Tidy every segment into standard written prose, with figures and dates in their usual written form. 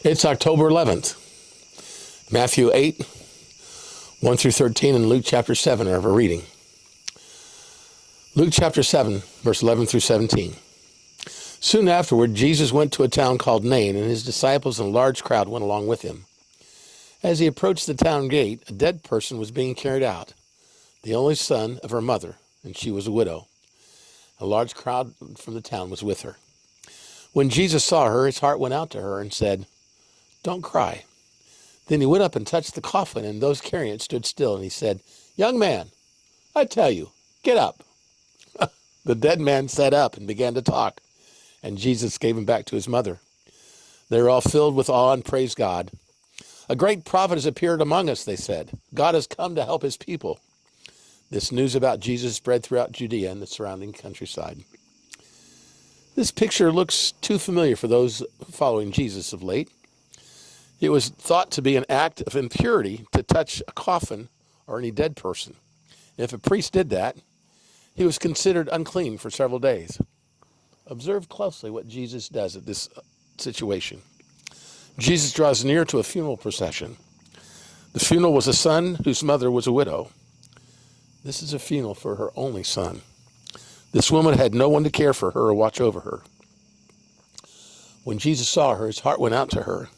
It's October 11th. Matthew 8, 1 through 13, and Luke chapter 7 are our reading. Luke chapter 7, verse 11 through 17. Soon afterward, Jesus went to a town called Nain, and his disciples and a large crowd went along with him. As he approached the town gate, a dead person was being carried out, the only son of her mother, and she was a widow. A large crowd from the town was with her. When Jesus saw her, his heart went out to her and said, "Don't cry." Then he went up and touched the coffin, and those carrying it stood still, and he said, "Young man, I tell you, get up." The dead man sat up and began to talk, and Jesus gave him back to his mother. They were all filled with awe and praised God. "A great prophet has appeared among us," they said. "God has come to help his people." This news about Jesus spread throughout Judea and the surrounding countryside. This picture looks too familiar for those following Jesus of late. It was thought to be an act of impurity to touch a coffin or any dead person. If a priest did that, he was considered unclean for several days. Observe closely what Jesus does at this situation. Jesus draws near to a funeral procession. The funeral was a son whose mother was a widow. This is a funeral for her only son. This woman had no one to care for her or watch over her. When Jesus saw her, his heart went out to her.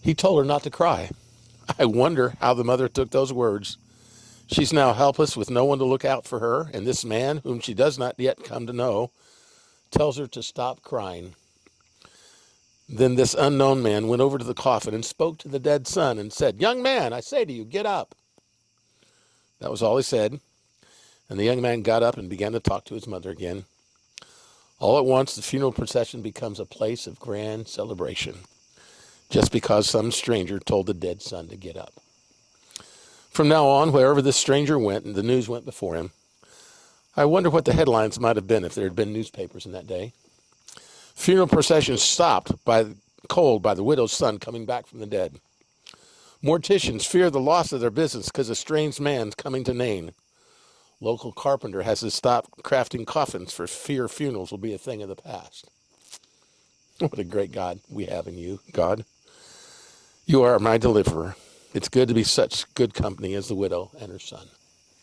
He told her not to cry. I wonder how the mother took those words. She's now helpless with no one to look out for her, and this man, whom she does not yet come to know, tells her to stop crying. Then this unknown man went over to the coffin and spoke to the dead son and said, "Young man, I say to you, get up." That was all he said, and the young man got up and began to talk to his mother again. All at once, the funeral procession becomes a place of grand celebration, just because some stranger told the dead son to get up. From now on, wherever this stranger went, and the news went before him, I wonder what the headlines might have been if there had been newspapers in that day. Funeral procession stopped cold by the widow's son coming back from the dead. Morticians fear the loss of their business because a strange man's coming to Nain. Local carpenter has to stop crafting coffins for fear funerals will be a thing of the past. What a great God we have in you, God. You are my deliverer. It's good to be such good company as the widow and her son.